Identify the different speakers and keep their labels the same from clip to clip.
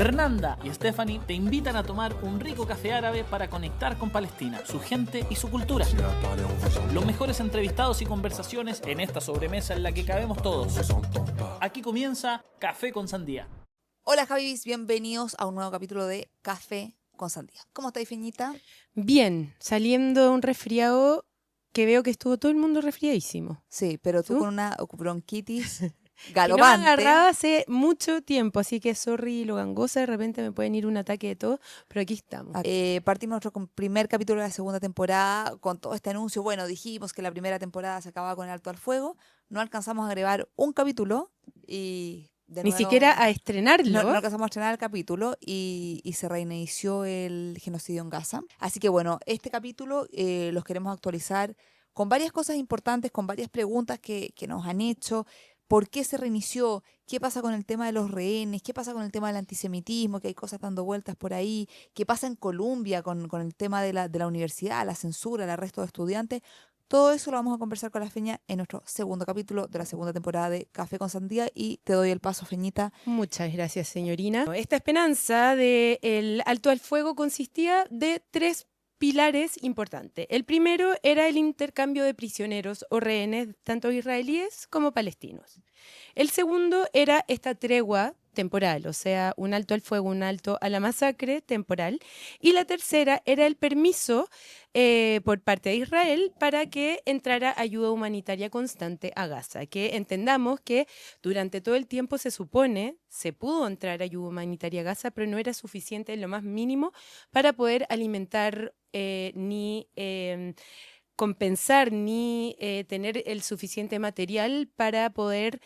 Speaker 1: Fernanda y Stephanie te invitan a tomar un rico café árabe para conectar con Palestina, su gente y su cultura. Los mejores entrevistados y conversaciones en esta sobremesa en la que cabemos todos. Aquí comienza Café con Sandía.
Speaker 2: Hola Javis, bienvenidos a un nuevo capítulo de Café con Sandía. ¿Cómo estáis, Feñita?
Speaker 3: Bien, saliendo de un resfriado que veo que estuvo todo el mundo resfriadísimo.
Speaker 2: Sí, pero tú
Speaker 3: ¿Tú?
Speaker 2: con una bronquitis
Speaker 3: Que no me
Speaker 2: galopante.
Speaker 3: agarraba hace mucho tiempo, así que sorry lo gangosa, de repente me pueden ir un ataque de todo, pero aquí estamos.
Speaker 2: Partimos nuestro primer capítulo de la segunda temporada con todo este anuncio. Bueno, dijimos que la primera temporada se acababa con el alto al fuego. No alcanzamos a grabar un capítulo y de
Speaker 3: Ni
Speaker 2: nuevo
Speaker 3: siquiera a estrenarlo.
Speaker 2: no alcanzamos a estrenar el capítulo y se reinició el genocidio en Gaza. Así que bueno, este capítulo los queremos actualizar con varias cosas importantes, con varias preguntas que nos han hecho. ¿Por qué se reinició? ¿Qué pasa con el tema de los rehenes? ¿Qué pasa con el tema del antisemitismo? Que hay cosas dando vueltas por ahí. ¿Qué pasa en Colombia con el tema de la universidad, la censura, el arresto de estudiantes? Todo eso lo vamos a conversar con la Feña en nuestro segundo capítulo de la segunda temporada de Café con Sandía y te doy el paso, Feñita.
Speaker 3: Muchas gracias, señorina. Esta esperanza del alto al fuego consistía de tres pilares importantes. El primero era el intercambio de prisioneros o rehenes, tanto israelíes como palestinos. El segundo era esta tregua temporal, o sea, un alto al fuego, un alto a la masacre temporal. Y la tercera era el permiso por parte de Israel para que entrara ayuda humanitaria constante a Gaza. Que entendamos que durante todo el tiempo se supone, se pudo entrar ayuda humanitaria a Gaza, pero no era suficiente en lo más mínimo para poder alimentar ni compensar ni tener el suficiente material para poder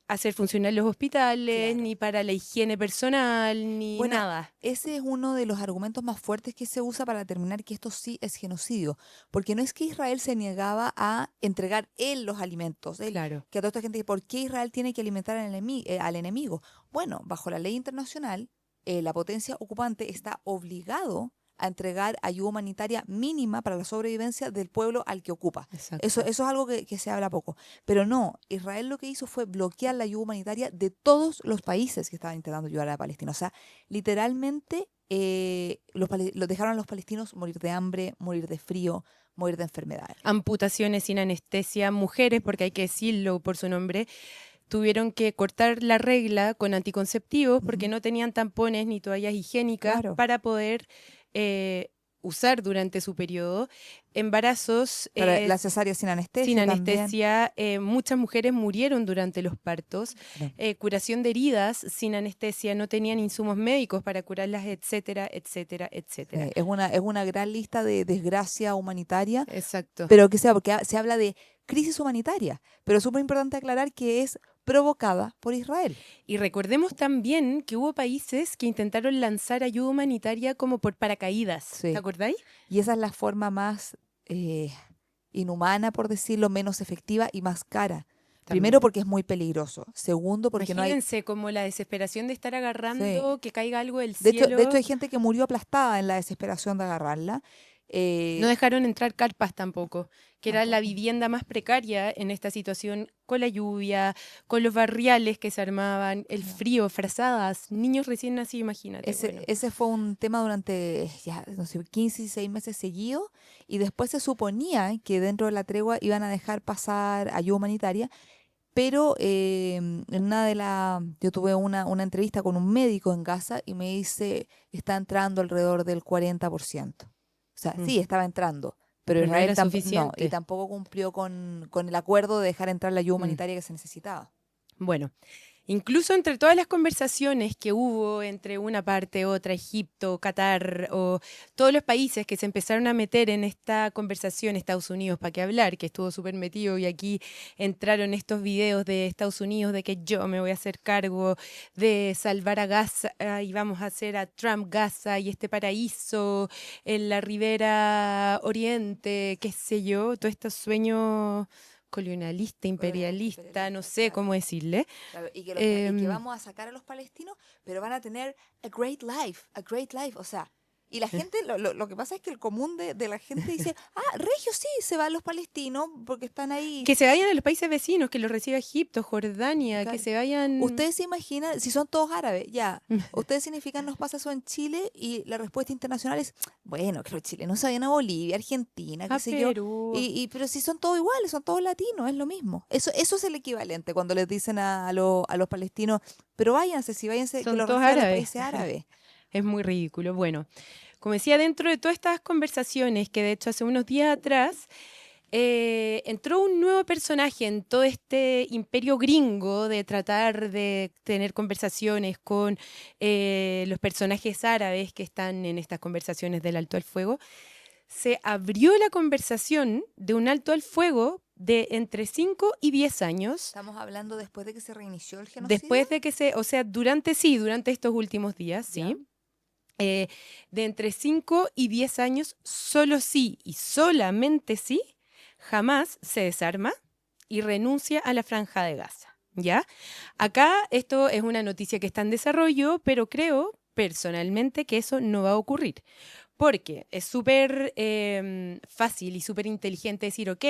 Speaker 3: hacer funcionar los hospitales,
Speaker 2: Claro.
Speaker 3: ni para la higiene personal, ni
Speaker 2: Bueno,
Speaker 3: nada.
Speaker 2: ese es uno de los argumentos más fuertes que se usa para determinar que esto sí es genocidio, porque no es que Israel se negaba a entregar él los alimentos,
Speaker 3: Claro.
Speaker 2: que a toda esta gente, ¿por qué Israel tiene que alimentar al enemigo? Bueno, bajo la ley internacional, la potencia ocupante está obligado a entregar ayuda humanitaria mínima para la sobrevivencia del pueblo al que ocupa.
Speaker 3: Exacto.
Speaker 2: Eso es algo que se habla poco. Pero no, Israel lo que hizo fue bloquear la ayuda humanitaria de todos los países que estaban intentando ayudar a Palestina. O sea, literalmente los dejaron a los palestinos morir de hambre, morir de frío, morir de enfermedades.
Speaker 3: Amputaciones sin anestesia, mujeres, porque hay que decirlo por su nombre, tuvieron que cortar la regla con anticonceptivos porque no tenían tampones ni toallas higiénicas
Speaker 2: Claro.
Speaker 3: para poder usar durante su periodo. Embarazos
Speaker 2: Para la cesárea sin anestesia
Speaker 3: sin
Speaker 2: también.
Speaker 3: anestesia, muchas mujeres murieron durante los partos.
Speaker 2: Claro.
Speaker 3: Curación de heridas sin anestesia, no tenían insumos médicos para curarlas, etcétera, etcétera, etcétera.
Speaker 2: Es una gran lista de desgracia humanitaria,
Speaker 3: Exacto.
Speaker 2: pero que sea, porque se habla de crisis humanitaria, pero es súper importante aclarar que es provocada por Israel.
Speaker 3: Y recordemos también que hubo países que intentaron lanzar ayuda humanitaria como por paracaídas.
Speaker 2: Sí.
Speaker 3: ¿Te acordáis?
Speaker 2: Y esa es la forma más inhumana, por decirlo, menos efectiva y más cara. Primero porque es muy peligroso. Segundo porque no hay...
Speaker 3: Imagínense como la desesperación de estar agarrando, que caiga algo del
Speaker 2: De
Speaker 3: cielo.
Speaker 2: hecho, hay gente que murió aplastada en la desesperación de agarrarla.
Speaker 3: No dejaron entrar carpas tampoco, que era la
Speaker 2: Tampoco.
Speaker 3: vivienda más precaria en esta situación, con la lluvia, con los barriales que se armaban, el frío, frazadas, niños recién nacidos, imagínate.
Speaker 2: Ese fue un tema durante ya, no sé, 15 y 6 meses seguidos y después se suponía que dentro de la tregua iban a dejar pasar ayuda humanitaria, pero yo tuve una entrevista con un médico en Gaza y me dice, está entrando alrededor del 40%. O sea, sí, estaba entrando, pero
Speaker 3: Pero no
Speaker 2: Israel
Speaker 3: era suficiente.
Speaker 2: y tampoco cumplió con el acuerdo de dejar entrar la ayuda humanitaria que se necesitaba.
Speaker 3: Bueno, incluso entre todas las conversaciones que hubo entre una parte, otra, Egipto, Qatar, o todos los países que se empezaron a meter en esta conversación, Estados Unidos, ¿para qué hablar? Que estuvo súper metido y aquí entraron estos videos de Estados Unidos de que yo me voy a hacer cargo de salvar a Gaza y vamos a hacer a Trump Gaza y este paraíso en la ribera oriente, qué sé yo, todos estos sueños colonialista, imperialista, no sé
Speaker 2: claro.
Speaker 3: cómo decirle.
Speaker 2: Claro, y que vamos a sacar a los palestinos, pero van a tener a great life, o sea, Y la gente, lo que pasa es que el común de la gente dice, Regio sí, se van los palestinos porque están ahí.
Speaker 3: Que se vayan a los países vecinos, que los reciba Egipto, Jordania,
Speaker 2: Claro.
Speaker 3: que se vayan...
Speaker 2: Ustedes se imaginan, si son todos árabes, ya, ustedes significan nos pasa eso en Chile y la respuesta internacional es, bueno, que los chilenos se vayan a Bolivia, Argentina, qué
Speaker 3: A
Speaker 2: sé yo.
Speaker 3: Perú.
Speaker 2: Pero si son todos iguales, son todos latinos, es lo mismo. Eso es el equivalente cuando les dicen a los palestinos, pero váyanse, que
Speaker 3: Son
Speaker 2: los
Speaker 3: todos
Speaker 2: reciban los
Speaker 3: árabes.
Speaker 2: países árabes.
Speaker 3: Es muy ridículo. Bueno, como decía, dentro de todas estas conversaciones, que de hecho hace unos días atrás entró un nuevo personaje en todo este imperio gringo de tratar de tener conversaciones con los personajes árabes que están en estas conversaciones del alto al fuego. Se abrió la conversación de un alto al fuego de entre 5 y 10 años.
Speaker 2: Estamos hablando después de que se reinició el genocidio.
Speaker 3: Después de que durante estos últimos días,
Speaker 2: Ya.
Speaker 3: sí. De entre 5 y 10 años, solo sí y solamente sí, jamás se desarma y renuncia a la Franja de Gaza, ¿ya? Acá esto es una noticia que está en desarrollo, pero creo personalmente que eso no va a ocurrir. Porque es súper fácil y súper inteligente decir, ok,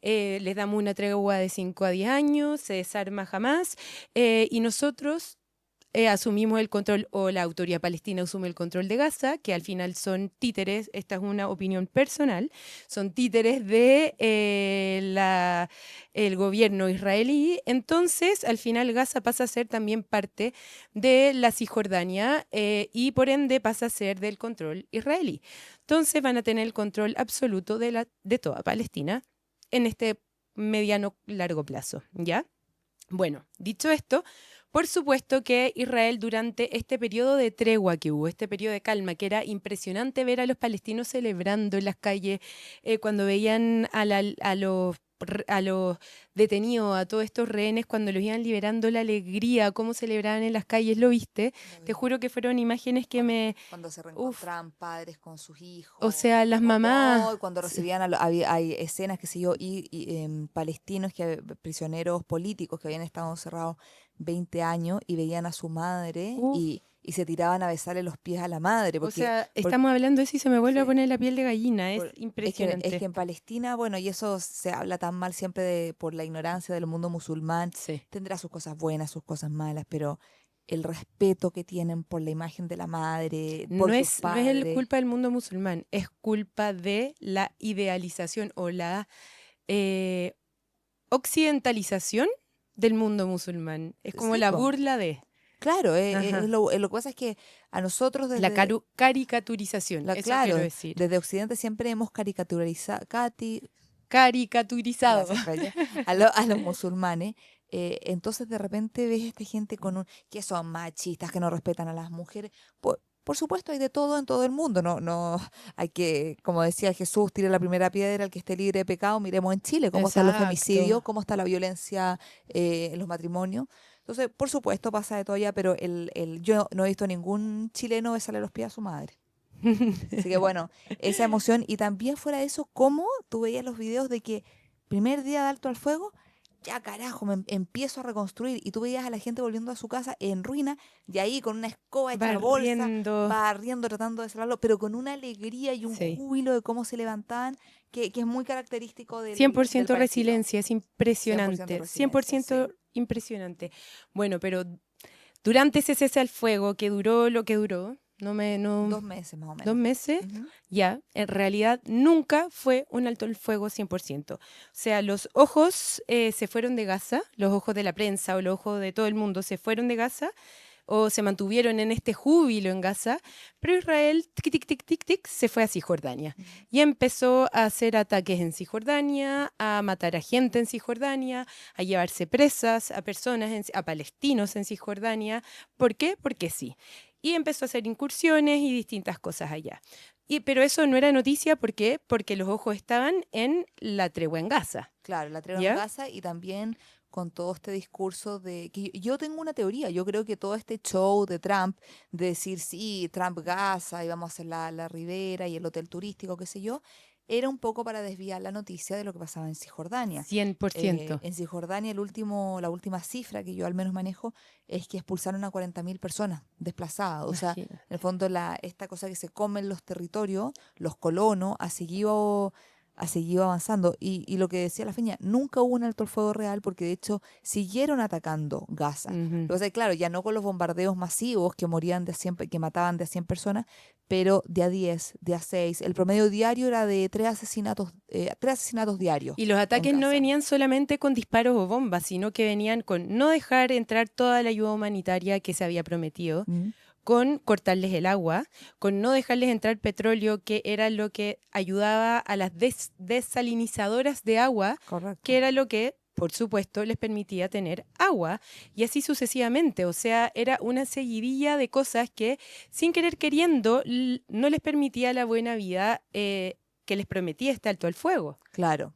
Speaker 3: les damos una tregua de 5 a 10 años, se desarma jamás, y nosotros asumimos el control, o la autoridad palestina asume el control de Gaza, que al final son títeres, esta es una opinión personal, son títeres de el gobierno israelí. Entonces, al final Gaza pasa a ser también parte de la Cisjordania y por ende pasa a ser del control israelí. Entonces van a tener el control absoluto de toda Palestina en este mediano largo plazo, ¿ya? Bueno, dicho esto, por supuesto que Israel durante este periodo de tregua que hubo, este periodo de calma, que era impresionante ver a los palestinos celebrando en las calles, cuando veían a los detenidos, a todos estos rehenes, cuando los iban liberando, la alegría, cómo celebraban en las calles, ¿lo viste? Te juro que fueron imágenes que me...
Speaker 2: Cuando se reencontraban padres con sus hijos.
Speaker 3: O sea, las mamás...
Speaker 2: Cuando recibían, hay escenas, qué sé yo, palestinos, prisioneros políticos que habían estado encerrados 20 años y veían a su madre y se tiraban a besarle los pies a la madre.
Speaker 3: O sea, estamos hablando de eso y se me vuelve a poner la piel de gallina, es impresionante.
Speaker 2: Es que en Palestina, bueno, y eso se habla tan mal siempre por la ignorancia del mundo musulmán,
Speaker 3: Sí.
Speaker 2: tendrá sus cosas buenas, sus cosas malas, pero el respeto que tienen por la imagen de la madre, por
Speaker 3: No
Speaker 2: sus
Speaker 3: es
Speaker 2: padres.
Speaker 3: culpa del mundo musulmán, es culpa de la idealización o la occidentalización del mundo musulmán. Es como
Speaker 2: Sí,
Speaker 3: la
Speaker 2: po.
Speaker 3: burla de...
Speaker 2: Claro,
Speaker 3: Ajá.
Speaker 2: lo que pasa es que a nosotros desde...
Speaker 3: La caricaturización, eso
Speaker 2: claro,
Speaker 3: quiero decir.
Speaker 2: desde Occidente siempre hemos caricaturizado,
Speaker 3: Caricaturizado.
Speaker 2: gracias, Raya, a los musulmanes. Entonces de repente ves a esta gente que son machistas, que no respetan a las mujeres. Por supuesto hay de todo en todo el mundo. No hay que, como decía Jesús, tire la primera piedra al que esté libre de pecado. Miremos en Chile cómo están los
Speaker 3: Exacto.
Speaker 2: femicidios, cómo está la violencia en los matrimonios. Entonces, por supuesto pasa de todo allá, pero yo no he visto a ningún chileno besarle los pies a su madre. Así que bueno, esa emoción. Y también fuera de eso, cómo tú veías los videos de que primer día de alto al fuego, ya carajo, me empiezo a reconstruir. Y tú veías a la gente volviendo a su casa en ruina, y ahí con una escoba hecha
Speaker 3: Barriendo.
Speaker 2: bolsa, barriendo, tratando de cerrarlo, pero con una alegría y un
Speaker 3: Sí.
Speaker 2: júbilo de cómo se levantaban, que es muy característico del
Speaker 3: 100%
Speaker 2: del
Speaker 3: resiliencia, es impresionante. 100% impresionante. Bueno, pero durante ese cese al fuego, que duró lo que duró,
Speaker 2: 2 meses más o menos.
Speaker 3: 2 meses,
Speaker 2: Ujú.
Speaker 3: ya, en realidad nunca fue un alto el fuego 100%. O sea, los ojos se fueron de Gaza, los ojos de la prensa o los ojos de todo el mundo se fueron de Gaza o se mantuvieron en este júbilo en Gaza, pero Israel, tic, tic, tic, tic, tic, se fue a Cisjordania y empezó a hacer ataques en Cisjordania, a matar a gente en Cisjordania, a llevarse presas a personas, a palestinos en Cisjordania. ¿Por qué? Porque sí. Y empezó a hacer incursiones y distintas cosas allá. Pero eso no era noticia, ¿por qué? Porque los ojos estaban en la tregua en Gaza.
Speaker 2: Claro, la tregua
Speaker 3: ¿Ya?
Speaker 2: en Gaza y también con todo este discurso de que yo tengo una teoría, yo creo que todo este show de Trump, de decir sí, Trump Gaza y vamos a hacer la ribera y el hotel turístico, qué sé yo, era un poco para desviar la noticia de lo que pasaba en Cisjordania.
Speaker 3: 100%.
Speaker 2: En Cisjordania la última cifra que yo al menos manejo es que expulsaron a 40.000 personas desplazadas. O sea, en
Speaker 3: Imagínate.
Speaker 2: el fondo esta cosa que se come en los territorios, los colonos, ha seguido avanzando. Y lo que decía la Feña, nunca hubo un alto el fuego real porque de hecho siguieron atacando Gaza.
Speaker 3: Ujú.
Speaker 2: Lo que pasa es que, claro, ya no con los bombardeos masivos que morían que mataban de a 100 personas, pero de a 10, de a 6. El promedio diario era de 3 asesinatos diarios.
Speaker 3: Y los ataques
Speaker 2: en
Speaker 3: no
Speaker 2: Gaza.
Speaker 3: venían solamente con disparos o bombas, sino que venían con no dejar entrar toda la ayuda humanitaria que se había prometido,
Speaker 2: Mm,
Speaker 3: con cortarles el agua, con no dejarles entrar petróleo, que era lo que ayudaba a las desalinizadoras de agua,
Speaker 2: correcto.
Speaker 3: que era lo que, por supuesto, les permitía tener agua, y así sucesivamente. O sea, era una seguidilla de cosas que, sin querer queriendo, no les permitía la buena vida que les prometía este alto al fuego.
Speaker 2: Claro,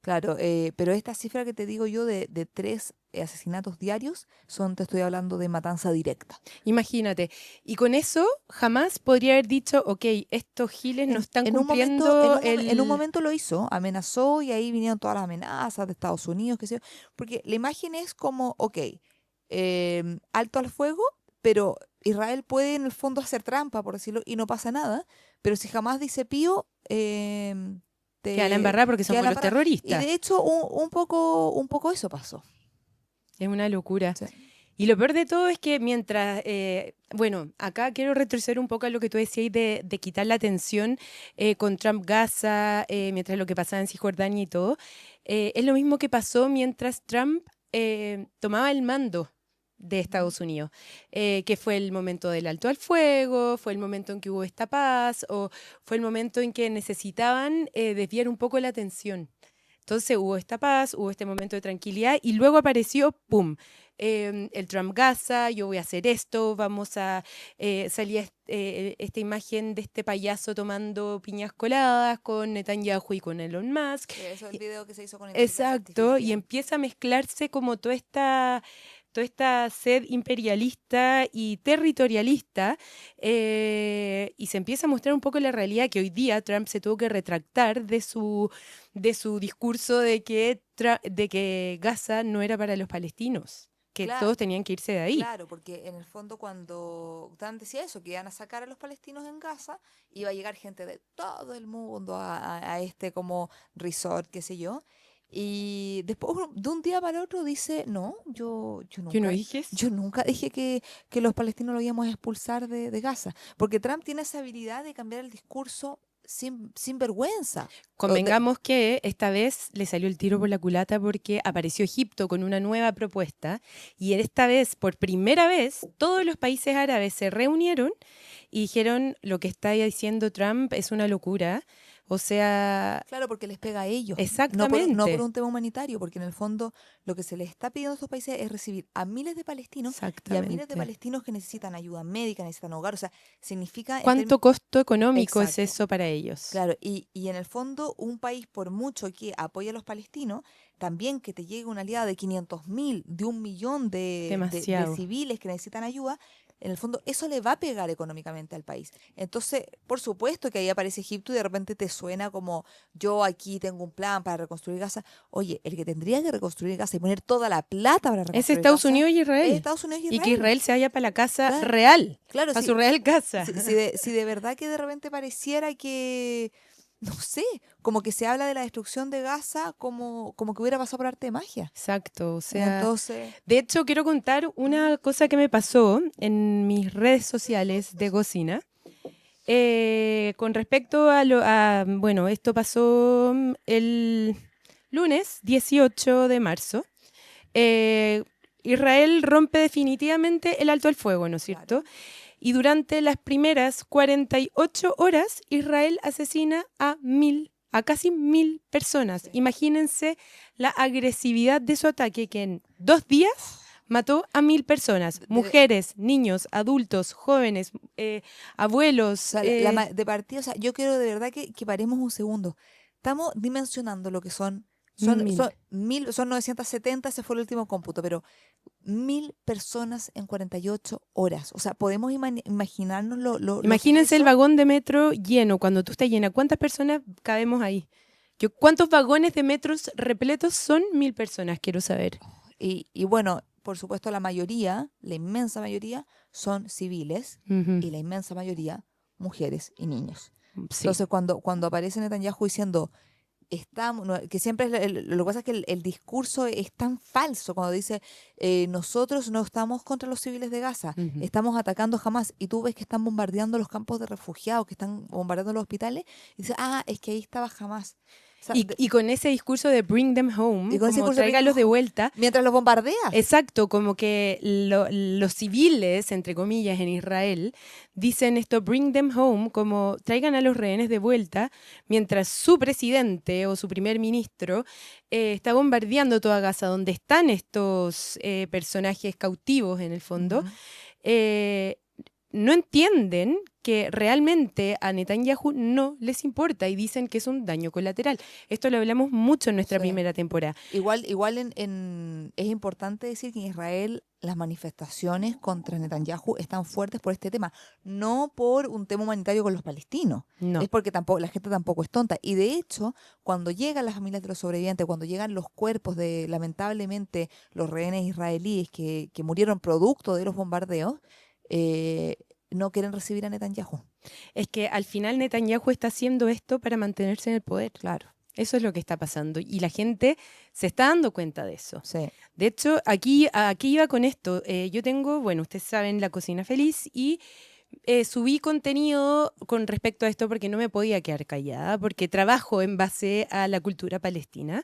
Speaker 2: pero esta cifra que te digo yo de 3 asesinatos diarios te estoy hablando de matanza directa.
Speaker 3: Imagínate. Y con eso jamás podría haber dicho, ok, estos giles no están
Speaker 2: en un
Speaker 3: cumpliendo
Speaker 2: momento, en un momento lo hizo, amenazó y ahí vinieron todas las amenazas de Estados Unidos, qué sé yo, porque la imagen es como, ok, alto al fuego, pero Israel puede en el fondo hacer trampa, por decirlo, y no pasa nada, pero si jamás dice pío,
Speaker 3: queda la embarrada porque son
Speaker 2: queda la
Speaker 3: puros
Speaker 2: embarrada. Y
Speaker 3: terroristas.
Speaker 2: de hecho un poco eso pasó.
Speaker 3: Es una locura.
Speaker 2: Sí.
Speaker 3: Y lo peor de todo es que mientras, bueno, acá quiero retroceder un poco a lo que tú decías de quitar la tensión con Trump Gaza, mientras lo que pasaba en Cisjordania y todo, es lo mismo que pasó mientras Trump tomaba el mando de Estados Unidos, que fue el momento del alto al fuego, fue el momento en que hubo esta paz, o fue el momento en que necesitaban desviar un poco la atención. Entonces hubo esta paz, hubo este momento de tranquilidad y luego apareció, ¡pum!, el Trump Gaza, yo voy a hacer esto, vamos a... salía esta imagen de este payaso tomando piñas coladas con Netanyahu y con Elon Musk.
Speaker 2: Eso es el video que se hizo con inteligencia
Speaker 3: Exacto, y
Speaker 2: artificial.
Speaker 3: empieza a mezclarse como toda esta sed imperialista y territorialista, y se empieza a mostrar un poco la realidad que hoy día Trump se tuvo que retractar de su discurso de que Gaza no era para los palestinos, que
Speaker 2: Claro.
Speaker 3: todos tenían que irse de ahí.
Speaker 2: Claro, porque en el fondo cuando Trump decía eso, que iban a sacar a los palestinos en Gaza, iba a llegar gente de todo el mundo a este como resort, qué sé yo, y después de un día para el otro dice, no, yo
Speaker 3: Yo no
Speaker 2: nunca,
Speaker 3: dije eso.
Speaker 2: yo nunca dije que los palestinos lo íbamos a expulsar de Gaza, porque Trump tiene esa habilidad de cambiar el discurso sin vergüenza.
Speaker 3: Convengamos que esta vez le salió el tiro por la culata porque apareció Egipto con una nueva propuesta y esta vez, por primera vez, todos los países árabes se reunieron y dijeron lo que está diciendo Trump es una locura. O sea,
Speaker 2: Claro, porque les pega a ellos.
Speaker 3: exactamente.
Speaker 2: No por un tema humanitario, porque en el fondo lo que se les está pidiendo a estos países es recibir a miles de palestinos y a miles de
Speaker 3: Exactamente.
Speaker 2: palestinos que necesitan ayuda médica, necesitan hogar. O sea, significa...
Speaker 3: ¿Cuánto costo económico es
Speaker 2: Exacto.
Speaker 3: eso para ellos?
Speaker 2: Claro, y en el fondo un país, por mucho que apoye a los palestinos, también que te llegue una aliada de 500.000, de 1.000.000 de
Speaker 3: Demasiado.
Speaker 2: civiles que necesitan ayuda, en el fondo eso le va a pegar económicamente al país. Entonces, por supuesto que ahí aparece Egipto y de repente te suena como yo aquí tengo un plan para reconstruir Gaza. Oye, el que tendría que reconstruir Gaza y poner toda la plata para reconstruir
Speaker 3: Es Estados
Speaker 2: Gaza
Speaker 3: Unidos y
Speaker 2: es
Speaker 3: Israel.
Speaker 2: Estados Unidos y
Speaker 3: Y
Speaker 2: Israel.
Speaker 3: que Israel se vaya para la casa
Speaker 2: Claro.
Speaker 3: real,
Speaker 2: Claro,
Speaker 3: para
Speaker 2: sí.
Speaker 3: su real casa.
Speaker 2: Si de verdad que de repente pareciera que, no sé, como que se habla de la destrucción de Gaza como que hubiera pasado por arte de magia.
Speaker 3: Exacto, o sea...
Speaker 2: Entonces,
Speaker 3: De hecho, quiero contar una cosa que me pasó en mis redes sociales de cocina. Con respecto bueno, esto pasó el lunes 18 de marzo. Israel rompe definitivamente el alto al fuego, ¿no es cierto?
Speaker 2: Claro.
Speaker 3: Y durante las primeras 48 horas, Israel asesina a casi 1.000 personas.
Speaker 2: Sí.
Speaker 3: Imagínense la agresividad de su ataque, que en 2 días mató a 1.000 personas. Mujeres, niños, adultos, jóvenes, abuelos.
Speaker 2: o sea, de partida, o sea, yo quiero de verdad que paremos un segundo. Estamos dimensionando lo que son Son,
Speaker 3: 1000.
Speaker 2: son 970, ese fue el último cómputo, pero 1000 personas en 48 horas. O sea, podemos imaginarnos lo que
Speaker 3: Imagínense
Speaker 2: es
Speaker 3: el
Speaker 2: eso.
Speaker 3: vagón de metro lleno, cuando tú estás llena. ¿Cuántas personas cabemos ahí? ¿Cuántos vagones de metros repletos son 1000 personas? Quiero saber.
Speaker 2: Y bueno, por supuesto, la mayoría, la inmensa mayoría, son civiles
Speaker 3: Ujú.
Speaker 2: y la inmensa mayoría, mujeres y niños.
Speaker 3: Sí.
Speaker 2: Entonces, cuando aparece Netanyahu diciendo, que siempre lo que pasa es que el discurso es tan falso cuando dice, nosotros no estamos contra los civiles de Gaza,
Speaker 3: Ujú.
Speaker 2: estamos atacando Hamas, y tú ves que están bombardeando los campos de refugiados, que están bombardeando los hospitales, y dices, es que ahí estaba Hamas. O sea,
Speaker 3: Y con ese discurso de bring them home,
Speaker 2: y con ese
Speaker 3: como
Speaker 2: discurso de bring
Speaker 3: tráigalos
Speaker 2: them
Speaker 3: de
Speaker 2: home,
Speaker 3: vuelta,
Speaker 2: mientras los bombardeas.
Speaker 3: exacto, como que los civiles, entre comillas, en Israel, dicen esto, bring them home, como traigan a los rehenes de vuelta, mientras su presidente o su primer ministro está bombardeando toda Gaza, donde están estos personajes cautivos en el fondo.
Speaker 2: Ujú.
Speaker 3: No entienden que realmente a Netanyahu no les importa y dicen que es un daño colateral. Esto lo hablamos mucho en nuestra
Speaker 2: Sí.
Speaker 3: primera temporada.
Speaker 2: Igual es importante decir que en Israel las manifestaciones contra Netanyahu están fuertes por este tema, no por un tema humanitario con los palestinos,
Speaker 3: No.
Speaker 2: es porque la gente tampoco es tonta. Y de hecho, cuando llegan las familias de los sobrevivientes, cuando llegan los cuerpos de, lamentablemente, los rehenes israelíes que murieron producto de los bombardeos, no quieren recibir a Netanyahu.
Speaker 3: Es que al final Netanyahu está haciendo esto para mantenerse en el poder.
Speaker 2: Claro,
Speaker 3: Eso es lo que está pasando. Y la gente se está dando cuenta de eso.
Speaker 2: sí.
Speaker 3: De hecho, aquí iba con esto. Yo tengo, bueno, ustedes saben, La Cocina Feliz y subí contenido con respecto a esto porque no me podía quedar callada, porque trabajo en base a la cultura palestina.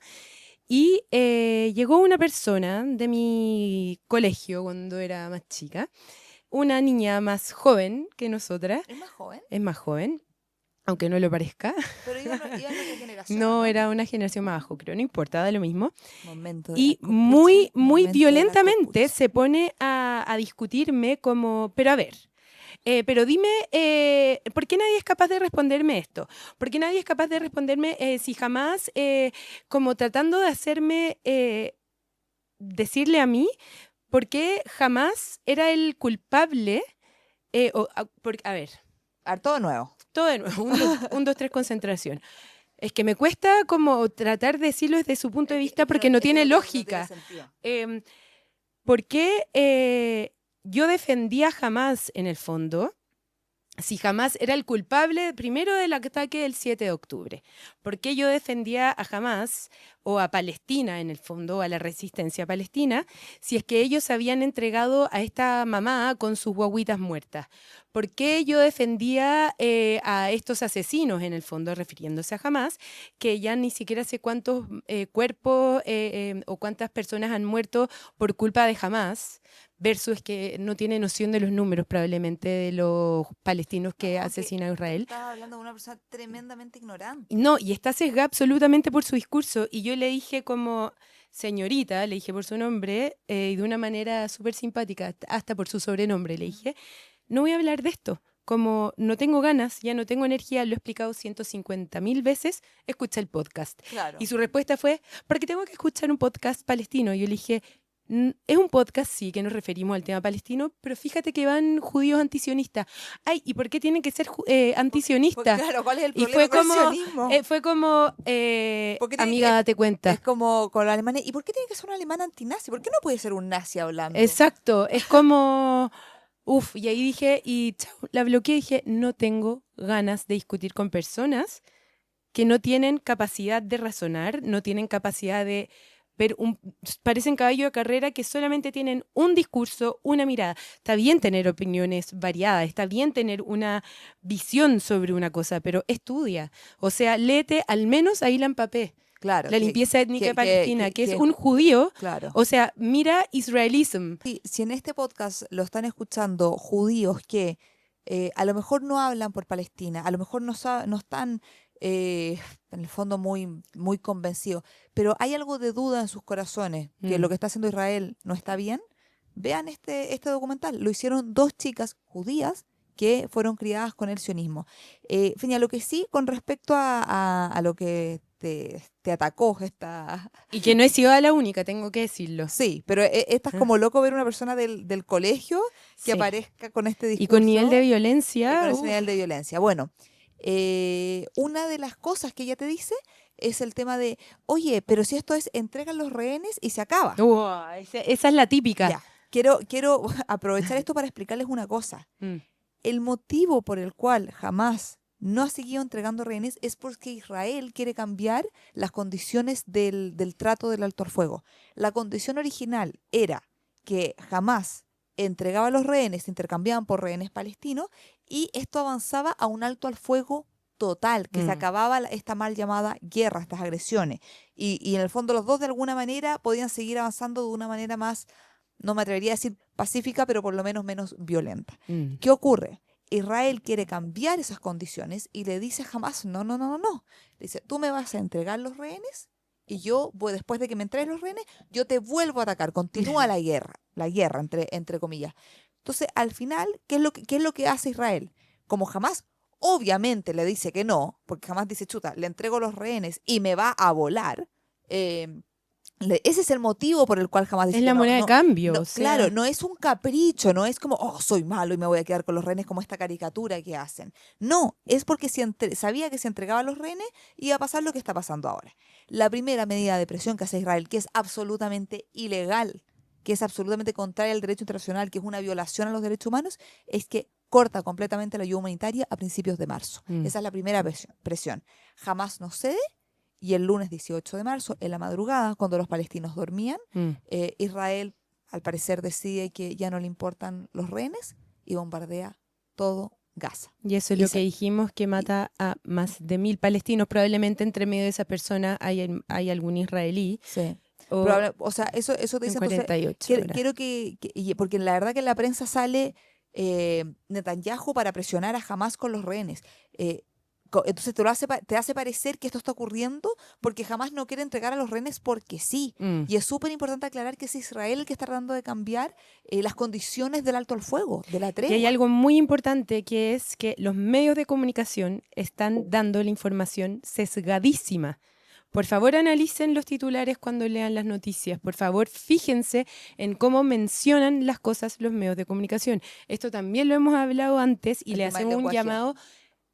Speaker 3: Y llegó una persona de mi colegio cuando era más chica, una niña más joven que nosotras,
Speaker 2: ¿Es más joven?
Speaker 3: es más joven, aunque no lo parezca.
Speaker 2: Pero iba en otra generación.
Speaker 3: No, era una generación más bajo, creo, no importa, da lo mismo.
Speaker 2: Momento de
Speaker 3: Y
Speaker 2: la
Speaker 3: muy,
Speaker 2: copucha,
Speaker 3: muy
Speaker 2: momento de la
Speaker 3: violentamente
Speaker 2: copucha.
Speaker 3: se pone a discutirme como, pero a ver, pero dime, ¿por qué nadie es capaz de responderme esto? ¿Por qué nadie es capaz de responderme si jamás, como tratando de hacerme decirle a mí, por qué jamás era el culpable? A ver,
Speaker 2: Todo nuevo.
Speaker 3: todo de nuevo, un, dos, tres, concentración. Es que me cuesta como tratar de decirlo desde su punto de vista porque no tiene lógica. ¿Por qué yo defendía jamás en el fondo? Si Hamas era el culpable primero del ataque del 7 de octubre, ¿por qué yo defendía a Hamas o a Palestina en el fondo, o a la resistencia palestina, si es que ellos habían entregado a esta mamá con sus guaguitas muertas? ¿Por qué yo defendía a estos asesinos en el fondo, refiriéndose a Hamas, que ya ni siquiera sé cuántos cuerpos o cuántas personas han muerto por culpa de Hamas? Versus que no tiene noción de los números probablemente de los palestinos que asesinan a Israel.
Speaker 2: Estaba hablando de una persona tremendamente ignorante.
Speaker 3: No, y está sesgada absolutamente por su discurso. Y yo le dije como señorita, le dije por su nombre, y de una manera súper simpática, hasta por su sobrenombre, le dije, no voy a hablar de esto. Como no tengo ganas, ya no tengo energía, lo he explicado 150.000 veces, escucha el podcast.
Speaker 2: Claro.
Speaker 3: Y su respuesta fue, porque tengo que escuchar un podcast palestino. Y yo le dije, es un podcast, sí, que nos referimos al tema palestino, pero fíjate que van judíos antisionistas. Ay, ¿y por qué tienen que ser antisionistas?
Speaker 2: Claro, ¿cuál es el
Speaker 3: Y
Speaker 2: problema
Speaker 3: fue
Speaker 2: con el sionismo?
Speaker 3: fue como,
Speaker 2: Porque tiene-
Speaker 3: amiga, date cuenta.
Speaker 2: Es como con los alemanes. ¿Y por qué tiene que ser un alemán antinazi? ¿Por qué no puede ser un nazi hablando?
Speaker 3: Exacto, es como, uf, y ahí dije, y chao, la bloqueé y dije, no tengo ganas de discutir con personas que no tienen capacidad de razonar, no tienen capacidad de ver parecen caballo de carrera que solamente tienen un discurso, una mirada. Está bien tener opiniones variadas, está bien tener una visión sobre una cosa, pero estudia. O sea, léete al menos a Ilan Pappé,
Speaker 2: Claro.
Speaker 3: La limpieza étnica de
Speaker 2: que-
Speaker 3: Palestina, que es
Speaker 2: que-
Speaker 3: un judío.
Speaker 2: Claro.
Speaker 3: O sea, mira Israelism.
Speaker 2: Si en este podcast lo están escuchando judíos que a lo mejor no hablan por Palestina, a lo mejor no están en el fondo muy, muy convencidos, pero hay algo de duda en sus corazones, que lo que está haciendo Israel no está bien, vean este documental. Lo hicieron 2 chicas judías que fueron criadas con el sionismo. Feña, lo que sí, con respecto a lo que te atacó esta...
Speaker 3: Y que no he sido la única, tengo que decirlo.
Speaker 2: Sí, pero esta es como loco ver una persona del colegio que
Speaker 3: Sí.
Speaker 2: aparezca con este discurso.
Speaker 3: Y con nivel de
Speaker 2: y
Speaker 3: violencia.
Speaker 2: con ese nivel de violencia. Bueno, una de las cosas que ella te dice es el tema de, oye, pero si esto es entregan los rehenes y se acaba.
Speaker 3: Esa es la típica.
Speaker 2: Ya, quiero aprovechar esto para explicarles una cosa.
Speaker 3: Mm.
Speaker 2: El motivo por el cual jamás no ha seguido entregando rehenes es porque Israel quiere cambiar las condiciones del trato del alto al fuego. La condición original era que jamás entregaba los rehenes, se intercambiaban por rehenes palestinos y esto avanzaba a un alto al fuego total, que se acababa esta mal llamada guerra, estas agresiones. Y en el fondo los dos de alguna manera podían seguir avanzando de una manera más, no me atrevería a decir pacífica, pero por lo menos menos violenta. ¿Qué ocurre? Israel quiere cambiar esas condiciones y le dice a Hamás, no. Le dice, tú me vas a entregar los rehenes y yo, después de que me entregues los rehenes, yo te vuelvo a atacar. Continúa la guerra entre comillas. Entonces, al final, ¿qué es lo que hace Israel? Como Hamás obviamente le dice que no, porque Hamás dice, chuta, le entrego los rehenes y me va a volar, ese es el motivo por el cual jamás dice
Speaker 3: Es la
Speaker 2: que
Speaker 3: moneda de cambio.
Speaker 2: no,
Speaker 3: o sea,
Speaker 2: claro, no es un capricho, no es como, oh, soy malo y me voy a quedar con los rehenes como esta caricatura que hacen. No, es porque sabía que si entregaba los rehenes iba a pasar lo que está pasando ahora. La primera medida de presión que hace Israel, que es absolutamente ilegal, que es absolutamente contraria al derecho internacional, que es una violación a los derechos humanos, es que corta completamente la ayuda humanitaria a principios de marzo. Esa es la primera presión. Jamás no cede. Y el lunes 18 de marzo, en la madrugada, cuando los palestinos dormían, Israel, al parecer, decide que ya no le importan los rehenes y bombardea todo Gaza.
Speaker 3: Y eso es lo que dijimos, que mata a más de 1.000 palestinos. Probablemente entre medio de esa persona hay algún israelí.
Speaker 2: Sí.
Speaker 3: O
Speaker 2: sea, eso te dice...
Speaker 3: 48
Speaker 2: entonces, quiero porque la verdad que en la prensa sale Netanyahu para presionar a Hamás con los rehenes. Entonces te hace parecer que esto está ocurriendo porque Hamás no quiere entregar a los rehenes porque sí. Y es súper importante aclarar que es Israel el que está tratando de cambiar las condiciones del alto al fuego, de la tregua.
Speaker 3: Y hay algo muy importante, que es que los medios de comunicación están dando la información sesgadísima. Por favor, analicen los titulares cuando lean las noticias. Por favor, fíjense en cómo mencionan las cosas los medios de comunicación. Esto también lo hemos hablado antes y le hacemos un llamado,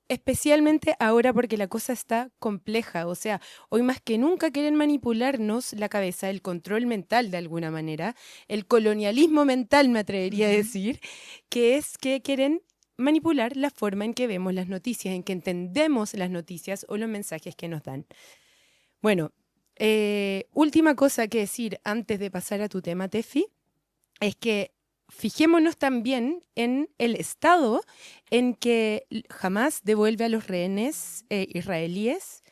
Speaker 3: especialmente ahora porque la cosa está compleja. O sea, hoy más que nunca quieren manipularnos la cabeza, el control mental de alguna manera, el colonialismo mental, me atrevería a decir, que es que quieren manipular la forma en que vemos las noticias, en que entendemos las noticias o los mensajes que nos dan. Bueno, última cosa que decir antes de pasar a tu tema, Tefi, es que fijémonos también en el estado en que Hamás devuelve a los rehenes israelíes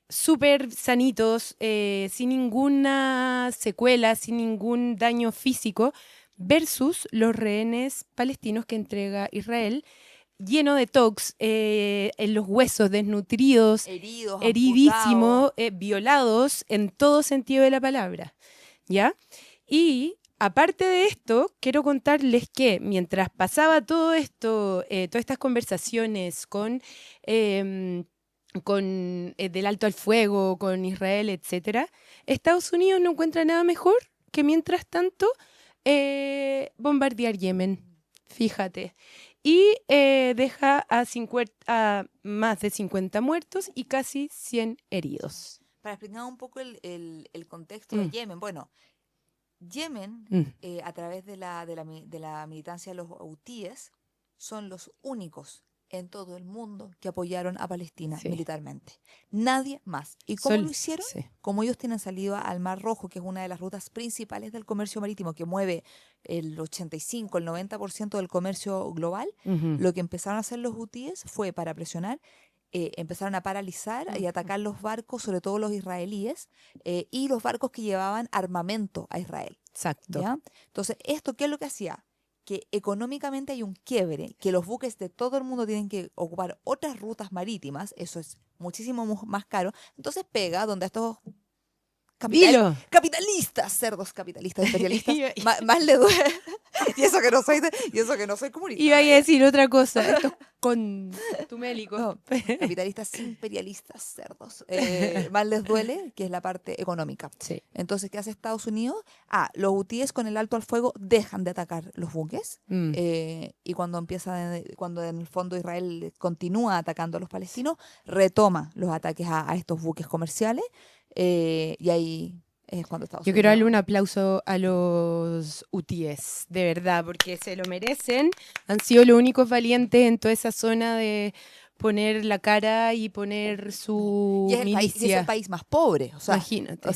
Speaker 3: súper sanitos, sin ninguna secuela, sin ningún daño físico, versus los rehenes palestinos que entrega Israel, lleno de tox, en los huesos, desnutridos, heridísimos, violados en todo sentido de la palabra, ¿ya? Y aparte de esto, quiero contarles que mientras pasaba todo esto, todas estas conversaciones con del alto al fuego, con Israel, etcétera, Estados Unidos no encuentra nada mejor que mientras tanto bombardear Yemen, fíjate. Y deja a más de 50 muertos y casi 100 heridos.
Speaker 2: Para explicar un poco el contexto de Yemen, bueno, Yemen, a través de la militancia de los hutíes, son los únicos en todo el mundo que apoyaron a Palestina militarmente. Nadie más. ¿Y cómo lo hicieron? Sí. Como ellos tienen salida al Mar Rojo, que es una de las rutas principales del comercio marítimo, que mueve el 85, el 90% del comercio global, lo que empezaron a hacer los hutíes fue para presionar, empezaron a paralizar y atacar los barcos, sobre todo los israelíes, y los barcos que llevaban armamento a Israel.
Speaker 3: Exacto.
Speaker 2: ¿Ya? Entonces, ¿esto qué es lo que hacía? Que económicamente hay un quiebre, que los buques de todo el mundo tienen que ocupar otras rutas marítimas, eso es muchísimo más caro, entonces pega donde estos capitalistas, cerdos capitalistas, imperialistas, más le duele. Y eso que no soy comunista.
Speaker 3: Iba a decir otra cosa. Esto es con tumélico.
Speaker 2: No, capitalistas imperialistas, cerdos. Más les duele, que es la parte económica.
Speaker 3: Sí.
Speaker 2: Entonces, ¿qué hace Estados Unidos? Los hutíes con el alto al fuego dejan de atacar los buques. Y cuando en el fondo Israel continúa atacando a los palestinos, retoma los ataques a estos buques comerciales. Y ahí es cuando Estados
Speaker 3: Yo
Speaker 2: Unidos...
Speaker 3: quiero darle un aplauso a los hutíes, de verdad, porque se lo merecen. Han sido los únicos valientes en toda esa zona de poner la cara y poner su
Speaker 2: Y es
Speaker 3: milicia.
Speaker 2: el país más pobre. O sea,
Speaker 3: Imagínate.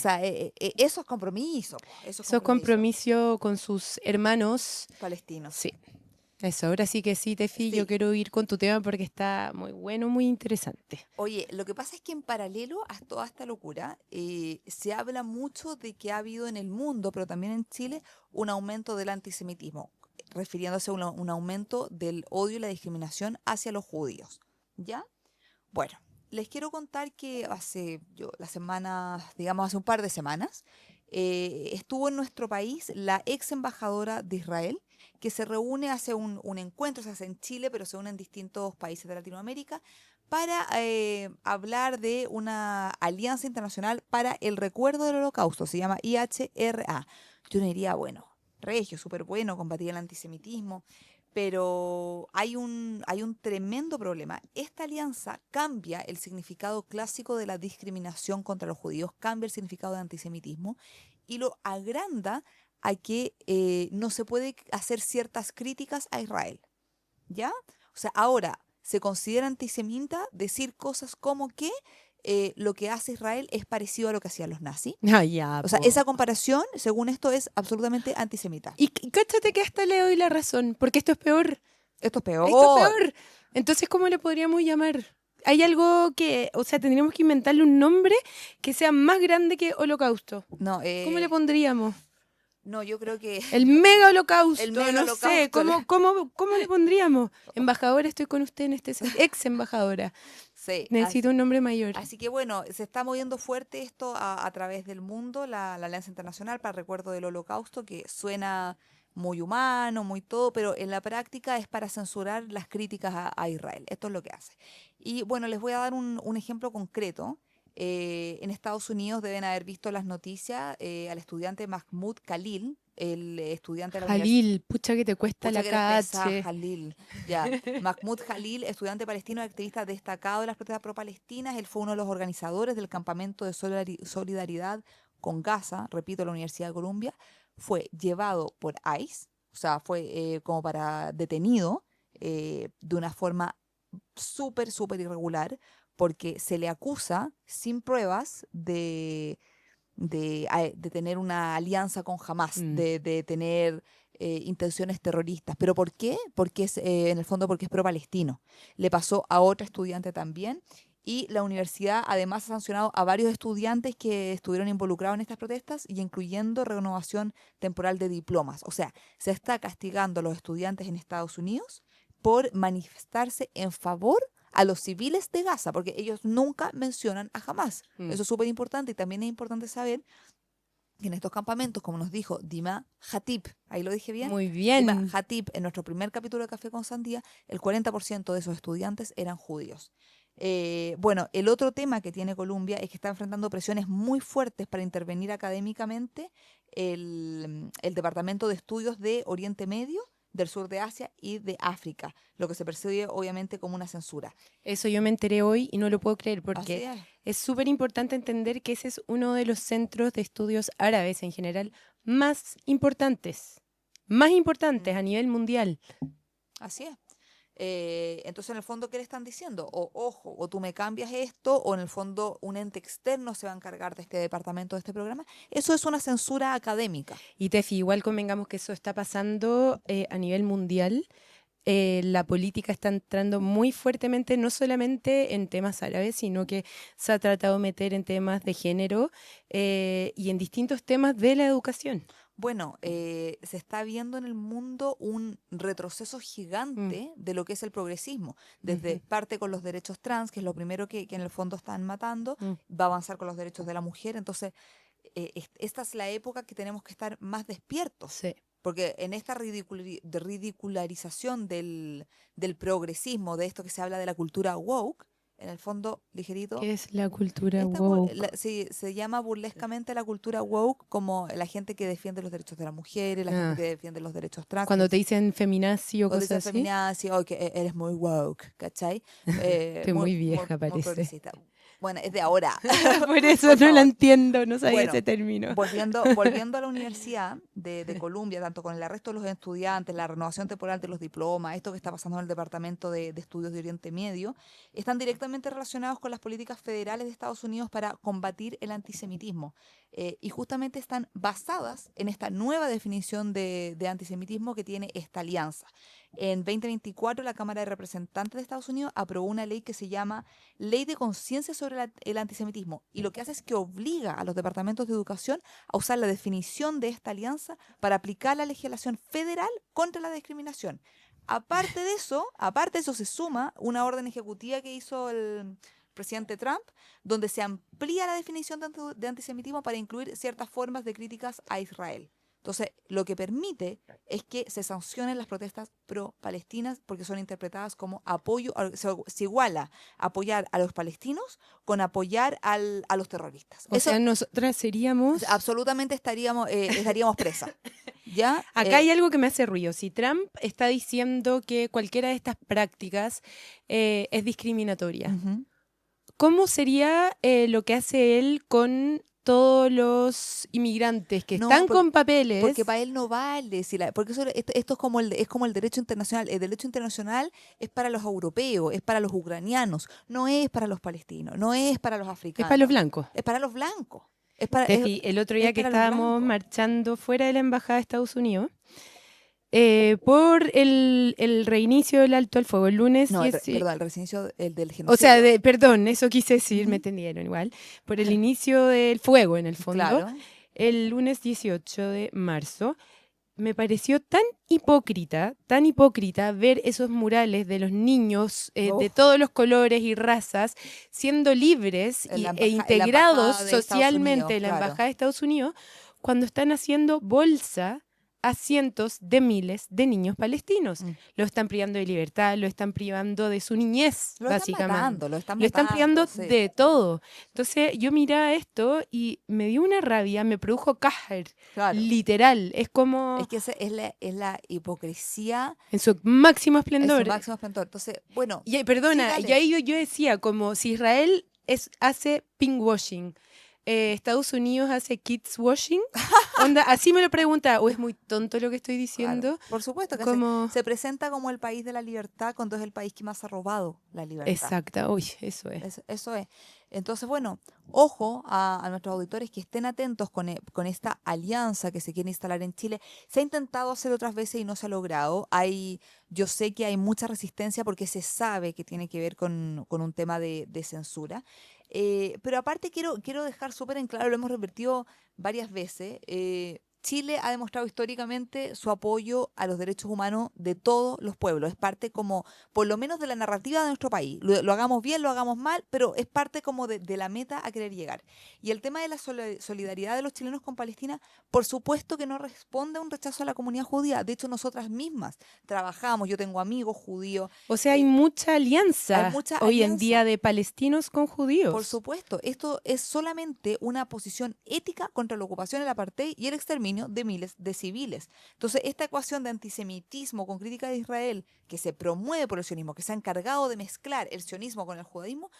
Speaker 2: eso es compromiso. Eso es
Speaker 3: Esos compromiso con sus hermanos
Speaker 2: palestinos.
Speaker 3: Sí. Eso, ahora sí que sí, Tefi,
Speaker 2: Sí.
Speaker 3: yo quiero ir con tu tema porque está muy bueno, muy interesante.
Speaker 2: Oye, lo que pasa es que en paralelo a toda esta locura, se habla mucho de que ha habido en el mundo, pero también en Chile, un aumento del antisemitismo, refiriéndose a un aumento del odio y la discriminación hacia los judíos. ¿Ya? Bueno, les quiero contar que hace un par de semanas, estuvo en nuestro país la ex embajadora de Israel, que se reúne, hace un encuentro, se hace en Chile, pero se une en distintos países de Latinoamérica, para hablar de una alianza internacional para el recuerdo del Holocausto, se llama IHRA. Yo no diría, bueno, regio, súper bueno, combatir el antisemitismo, pero hay un tremendo problema. Esta alianza cambia el significado clásico de la discriminación contra los judíos, cambia el significado de antisemitismo y lo agranda a que no se puede hacer ciertas críticas a Israel, ¿ya? O sea, ahora se considera antisemita decir cosas como que lo que hace Israel es parecido a lo que hacían los nazis.
Speaker 3: Ah, ya,
Speaker 2: O sea,
Speaker 3: po.
Speaker 2: esa comparación, según esto, es absolutamente antisemita.
Speaker 3: Y cáchate que hasta le doy la razón, porque esto es peor.
Speaker 2: Esto es peor.
Speaker 3: Esto es peor. Entonces, ¿cómo le podríamos llamar? Hay algo tendríamos que inventarle un nombre que sea más grande que holocausto.
Speaker 2: No,
Speaker 3: ¿Cómo le pondríamos?
Speaker 2: no, yo creo que...
Speaker 3: El mega holocausto,
Speaker 2: El mega
Speaker 3: no
Speaker 2: holocausto.
Speaker 3: sé, ¿cómo le pondríamos? Embajadora, ex embajadora.
Speaker 2: Sí,
Speaker 3: Necesito un nombre mayor.
Speaker 2: así que bueno, se está moviendo fuerte esto a través del mundo, la Alianza Internacional para el Recuerdo del Holocausto, que suena muy humano, muy todo, pero en la práctica es para censurar las críticas a Israel. Esto es lo que hace. Y bueno, les voy a dar un ejemplo concreto. En Estados Unidos deben haber visto las noticias al estudiante Mahmoud Khalil, el estudiante de la universidad.
Speaker 3: Jalil, pucha que te cuesta
Speaker 2: Pucha
Speaker 3: la
Speaker 2: que eres pesada,
Speaker 3: cache.
Speaker 2: Jalil. Ya. Mahmoud Khalil, estudiante palestino y activista destacado de las protestas pro-palestinas. Él fue uno de los organizadores del campamento de solidaridad con Gaza, repito, la Universidad de Columbia. Fue llevado por ICE, o sea, fue como para detenido de una forma súper, súper irregular, porque se le acusa sin pruebas de tener una alianza con Hamas, de tener intenciones terroristas. ¿Pero por qué? Porque en el fondo porque es pro-palestino. Le pasó a otra estudiante también. Y la universidad además ha sancionado a varios estudiantes que estuvieron involucrados en estas protestas, y incluyendo renovación temporal de diplomas. O sea, se está castigando a los estudiantes en Estados Unidos por manifestarse en favor a los civiles de Gaza, porque ellos nunca mencionan a Hamas. Eso es súper importante, y también es importante saber que en estos campamentos, como nos dijo Dima Hatib, ahí lo dije bien.
Speaker 3: Muy bien.
Speaker 2: Dima Hatib, en nuestro primer capítulo de Café con Sandía, el 40% de esos estudiantes eran judíos. Bueno, el otro tema que tiene Colombia es que está enfrentando presiones muy fuertes para intervenir académicamente el Departamento de Estudios de Oriente Medio, del sur de Asia y de África, lo que se percibe obviamente como una censura.
Speaker 3: Eso yo me enteré hoy y no lo puedo creer
Speaker 2: Así
Speaker 3: porque
Speaker 2: es.
Speaker 3: es súper importante entender que ese es uno de los centros de estudios árabes en general más importantes a nivel mundial.
Speaker 2: Así es. Entonces, en el fondo, ¿qué le están diciendo? Ojo, o tú me cambias esto, o en el fondo un ente externo se va a encargar de este departamento, de este programa. Eso es una censura académica.
Speaker 3: Y Tefi, igual convengamos que eso está pasando a nivel mundial. La política está entrando muy fuertemente, no solamente en temas árabes, sino que se ha tratado de meter en temas de género y en distintos temas de la educación.
Speaker 2: Bueno, se está viendo en el mundo un retroceso gigante de lo que es el progresismo. Desde parte con los derechos trans, que es lo primero que en el fondo están matando, va a avanzar con los derechos de la mujer. Entonces, esta es la época que tenemos que estar más despiertos.
Speaker 3: Sí.
Speaker 2: Porque en esta ridicularización del progresismo, de esto que se habla de la cultura woke, en el fondo, ligerito,
Speaker 3: ¿Qué es la cultura
Speaker 2: esta
Speaker 3: woke?
Speaker 2: sí, se llama burlescamente la cultura woke como la gente que defiende los derechos de las mujeres, la gente
Speaker 3: Ah,
Speaker 2: que defiende los derechos trans.
Speaker 3: cuando te dicen feminazi o
Speaker 2: Cuando dicen
Speaker 3: cosas así.
Speaker 2: feminazi, o que eres muy woke, ¿cachai?
Speaker 3: Estoy muy vieja,
Speaker 2: Muy
Speaker 3: parece.
Speaker 2: progresista. Bueno, es de ahora,
Speaker 3: Por eso
Speaker 2: por
Speaker 3: no la
Speaker 2: favor.
Speaker 3: entiendo, no sabía
Speaker 2: Bueno,
Speaker 3: ese término.
Speaker 2: volviendo a la Universidad de Columbia, tanto con el arresto de los estudiantes, la renovación temporal de los diplomas, esto que está pasando en el Departamento de Estudios de Oriente Medio, están directamente relacionados con las políticas federales de Estados Unidos para combatir el antisemitismo. Y justamente están basadas en esta nueva definición de antisemitismo que tiene esta alianza. En 2024, la Cámara de Representantes de Estados Unidos aprobó una ley que se llama Ley de Conciencia sobre el Antisemitismo, y lo que hace es que obliga a los departamentos de educación a usar la definición de esta alianza para aplicar la legislación federal contra la discriminación. Aparte de eso se suma una orden ejecutiva que hizo el presidente Trump, donde se amplía la definición de antisemitismo para incluir ciertas formas de críticas a Israel. Entonces, lo que permite es que se sancionen las protestas pro-palestinas porque son interpretadas como apoyo, se iguala apoyar a los palestinos con apoyar a los terroristas.
Speaker 3: O sea, nosotras seríamos...
Speaker 2: Absolutamente estaríamos presas. ¿Ya?
Speaker 3: Acá hay algo que me hace ruido. Si Trump está diciendo que cualquiera de estas prácticas es discriminatoria,
Speaker 2: Ujú.
Speaker 3: ¿cómo sería lo que hace él con todos los inmigrantes que
Speaker 2: No,
Speaker 3: están con papeles?
Speaker 2: Porque para él no vale, porque esto es como el derecho internacional. El derecho internacional es para los europeos, es para los ucranianos, no es para los palestinos, no es para los
Speaker 3: Es
Speaker 2: africanos.
Speaker 3: para los blancos.
Speaker 2: Es para los blancos. Es
Speaker 3: Tefi, el otro día que
Speaker 2: para los
Speaker 3: estábamos
Speaker 2: blancos.
Speaker 3: marchando fuera de la Embajada de Estados Unidos, por el reinicio del alto al fuego, el lunes...
Speaker 2: No,
Speaker 3: 10
Speaker 2: perdón, el reinicio del genocidio.
Speaker 3: O sea, perdón, eso quise decir, me
Speaker 2: Ujú.
Speaker 3: entendieron igual, por el inicio del fuego en el fondo,
Speaker 2: Claro.
Speaker 3: el lunes 18 de marzo, me pareció tan hipócrita ver esos murales de los niños de
Speaker 2: Uf.
Speaker 3: todos los colores y razas siendo libres
Speaker 2: En la
Speaker 3: e
Speaker 2: en la
Speaker 3: integrados
Speaker 2: embajada de Estados
Speaker 3: socialmente
Speaker 2: Unidos,
Speaker 3: en la
Speaker 2: claro.
Speaker 3: Embajada de Estados Unidos cuando están haciendo bolsa a cientos de miles de niños palestinos.
Speaker 2: Mm.
Speaker 3: Lo están privando de libertad, lo están privando de su niñez,
Speaker 2: Lo están
Speaker 3: básicamente.
Speaker 2: matando, lo están
Speaker 3: Lo están
Speaker 2: matando,
Speaker 3: privando
Speaker 2: sí.
Speaker 3: de todo. Entonces yo miraba esto y me dio una rabia, me produjo qahr,
Speaker 2: Claro.
Speaker 3: literal. Es como
Speaker 2: Es que es la hipocresía
Speaker 3: en su máximo
Speaker 2: en
Speaker 3: esplendor.
Speaker 2: su máximo esplendor. Entonces, bueno,
Speaker 3: Y perdona,
Speaker 2: sí,
Speaker 3: y
Speaker 2: dale.
Speaker 3: ahí yo decía, como si Israel hace pinkwashing, Estados Unidos hace kids washing, onda, así me lo pregunta, o es muy tonto lo que estoy diciendo.
Speaker 2: Claro, por supuesto que
Speaker 3: Como...
Speaker 2: se presenta como el país de la libertad cuando es el país que más ha robado la libertad.
Speaker 3: Exacta, uy, eso es.
Speaker 2: Eso es. Entonces, bueno, ojo a nuestros auditores que estén atentos con esta alianza que se quiere instalar en Chile. Se ha intentado hacer otras veces y no se ha logrado. Yo sé que hay mucha resistencia porque se sabe que tiene que ver con un tema de censura. Pero aparte quiero dejar súper en claro, lo hemos repetido varias veces, Chile ha demostrado históricamente su apoyo a los derechos humanos de todos los pueblos. Es parte como, por lo menos de la narrativa de nuestro país. Lo hagamos bien, lo hagamos mal, pero es parte como de la meta a querer llegar. Y el tema de la solidaridad de los chilenos con Palestina, por supuesto que no responde a un rechazo a la comunidad judía. De hecho, nosotras mismas trabajamos, yo tengo amigos judíos.
Speaker 3: O sea, hay mucha alianza
Speaker 2: hay mucha
Speaker 3: hoy en
Speaker 2: alianza.
Speaker 3: día de palestinos con judíos.
Speaker 2: Por supuesto, esto es solamente una posición ética contra la ocupación, el apartheid y el exterminio de miles de civiles. Entonces, esta ecuación de antisemitismo con crítica de Israel, que se promueve por el sionismo, que se ha encargado de mezclar el sionismo con el judaísmo,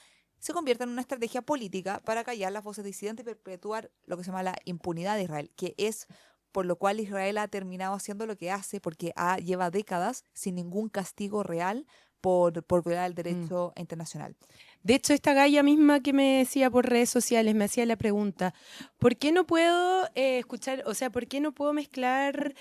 Speaker 2: se convierte en una estrategia política para callar las voces disidentes y perpetuar lo que se llama la impunidad de Israel, que es por lo cual Israel ha terminado haciendo lo que hace, porque lleva décadas sin ningún castigo real por violar el derecho internacional.
Speaker 3: De hecho, esta galla misma que me decía por redes sociales, me hacía la pregunta, ¿por qué no puedo escuchar, o sea, por qué no puedo mezclar,